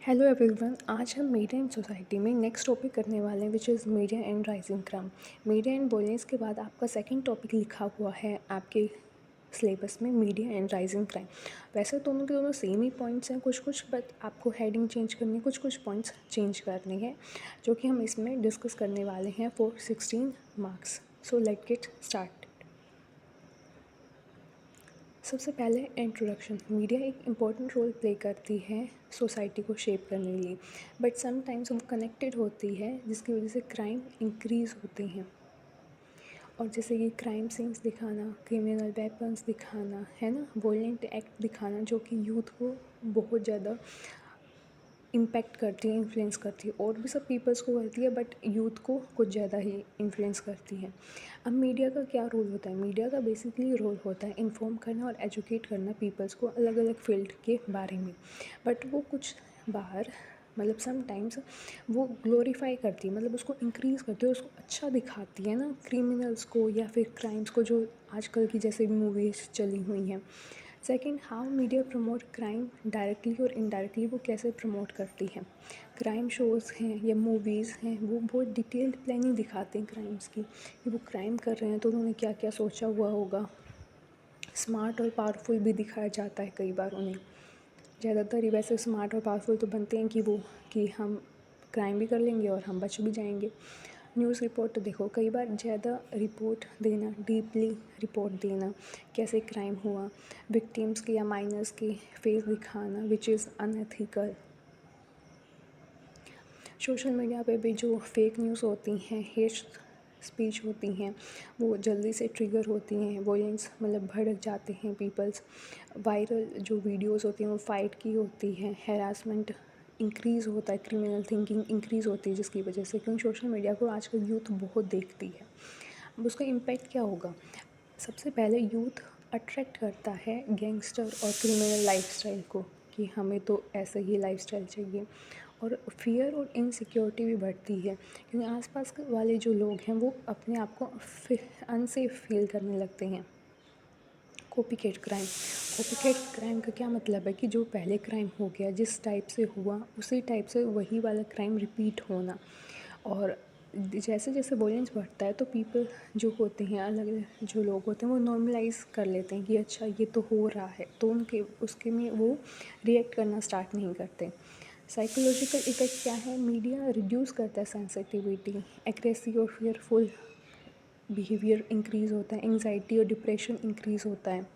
Hello everyone, आज हम media and society में नेक्स्ट टॉपिक करने वाले हैं which is media and rising crime. Media and बोलने के बाद आपका सेकंड टॉपिक लिखा हुआ है आपके सिलेबस में मीडिया एंड राइजिंग क्राइम। वैसे दोनों के दोनों सेम ही पॉइंट्स हैं कुछ बट आपको हेडिंग चेंज करनी है, कुछ पॉइंट्स चेंज करनी है जो कि हम इसमें डिस्कस करने वाले हैं for 16 marks. So let get start. सबसे पहले इंट्रोडक्शन। मीडिया एक इम्पॉर्टेंट रोल प्ले करती है सोसाइटी को शेप करने के लिए, बट समटाइम्स वो कनेक्टेड होती है जिसकी वजह से क्राइम इंक्रीज़ होते हैं। और जैसे कि क्राइम सीन्स दिखाना, क्रिमिनल वेपन्स दिखाना, है ना, वॉयलेंट एक्ट दिखाना जो कि यूथ को बहुत ज़्यादा इम्पैक्ट करती है, इन्फ्लुएंस करती है। और भी सब पीपल्स को करती है बट यूथ को कुछ ज़्यादा ही इन्फ्लुएंस करती है। अब मीडिया का क्या रोल होता है? मीडिया का बेसिकली रोल होता है इन्फॉर्म करना और एजुकेट करना पीपल्स को अलग अलग फील्ड के बारे में। बट वो कुछ बार मतलब समटाइम्स वो ग्लोरीफाई करती है, मतलब उसको इंक्रीज़ करती है, उसको अच्छा दिखाती है ना, क्रिमिनल्स को या फिर क्राइम्स को जो आजकल की जैसे मूवीज़ चली हुई हैं। Second, how media promote crime directly और इनडायरेक्टली, वो कैसे प्रमोट करती है। क्राइम शोज़ हैं या मूवीज़ हैं वो बहुत डिटेल्ड प्लानिंग दिखाते हैं क्राइम्स की, कि वो क्राइम कर रहे हैं तो उन्होंने क्या क्या सोचा हुआ होगा। स्मार्ट और पावरफुल भी दिखाया जाता है कई बार उन्हें। ज़्यादातर ही वैसे स्मार्ट और पावरफुल तो बनते हैं कि हम क्राइम भी कर लेंगे और हम बच भी जाएंगे। न्यूज़ रिपोर्ट तो देखो, कई बार ज़्यादा रिपोर्ट देना, डीपली रिपोर्ट देना कैसे क्राइम हुआ, विक्टिम्स के या माइनर्स के फेस दिखाना which is unethical. Social media पे भी जो फेक न्यूज़ होती हैं, हेट स्पीच होती हैं, वो जल्दी से ट्रिगर होती हैं, वॉयलेंस मतलब भड़क जाते हैं पीपल्स। वायरल जो वीडियोस होती हैं वो फाइट की होती हैं, हैरासमेंट इंक्रीज़ होता है, क्रिमिनल थिंकिंग इंक्रीज़ होती है जिसकी वजह से, क्योंकि सोशल मीडिया को आजकल यूथ बहुत देखती है। अब उसका इम्पैक्ट क्या होगा? सबसे पहले यूथ अट्रैक्ट करता है गैंगस्टर और क्रिमिनल लाइफस्टाइल को, कि हमें तो ऐसे ही लाइफस्टाइल चाहिए। और फियर और इनसिक्योरिटी भी बढ़ती है, क्योंकि आसपास वाले जो लोग हैं वो अपने आप को अनसेफ फील करने लगते हैं। कॉपीकैट क्राइम का क्या मतलब है कि जो पहले क्राइम हो गया जिस टाइप से हुआ उसी टाइप से वही वाला क्राइम रिपीट होना। और जैसे जैसे वॉयलेंस बढ़ता है तो पीपल जो होते हैं, अलग अलग जो लोग होते हैं वो नॉर्मलाइज कर लेते हैं कि अच्छा ये तो हो रहा है, तो उनके उसके में वो रिएक्ट करना स्टार्ट नहीं करते। साइकोलॉजिकल इफ़ेक्ट क्या है? मीडिया रिड्यूस करता है सेंसिटिविटी, एग्रेसिव और फियरफुल बिहेवियर इंक्रीज़ होता है, एंग्जाइटी और डिप्रेशन इंक्रीज़ होता है।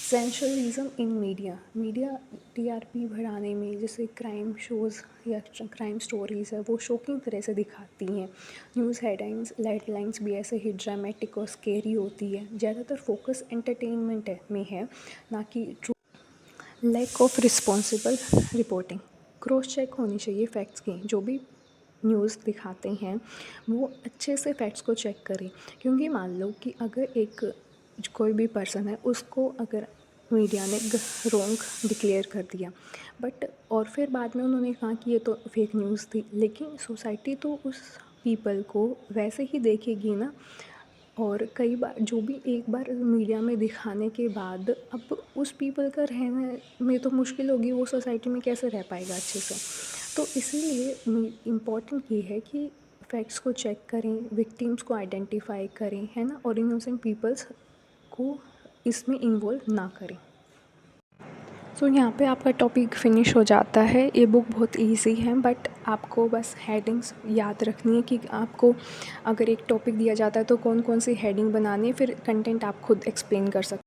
सेंशलिज्म इन मीडिया टीआरपी बढ़ाने में, जैसे क्राइम शोज़ या क्राइम स्टोरीज़ है वो शॉकिंग तरह से दिखाती हैं। न्यूज़ हेडलाइंस भी ऐसे ही ड्रामेटिक और स्केरी होती है। ज़्यादातर फोकस एंटरटेनमेंट में है, ना कि true. Lack of responsible reporting. Cross check होनी चाहिए फैक्ट्स की, जो भी न्यूज़ दिखाते हैं वो अच्छे से फैक्ट्स को चेक करें। क्योंकि मान लो कि अगर एक कोई भी पर्सन है उसको अगर मीडिया ने रॉन्ग डिक्लेयर कर दिया, बट और फिर बाद में उन्होंने कहा कि ये तो फेक न्यूज़ थी, लेकिन सोसाइटी तो उस पीपल को वैसे ही देखेगी ना। और कई बार जो भी एक बार मीडिया में दिखाने के बाद अब उस पीपल का रहने में तो मुश्किल होगी, वो सोसाइटी में कैसे रह पाएगा अच्छे से। तो इसीलिए इम्पॉर्टेंट ये है कि फैक्ट्स को चेक करें, विक्टिम्स को आइडेंटिफाई करें, है ना, और इनोसेंट पीपल्स को इसमें इन्वॉल्व ना करें। सो यहाँ पे आपका टॉपिक फिनिश हो जाता है। ये बुक बहुत इजी है बट आपको बस हेडिंग्स याद रखनी है कि आपको अगर एक टॉपिक दिया जाता है तो कौन कौन सी हेडिंग बनानी है, फिर कंटेंट आप खुद एक्सप्लेन कर सकते हैं।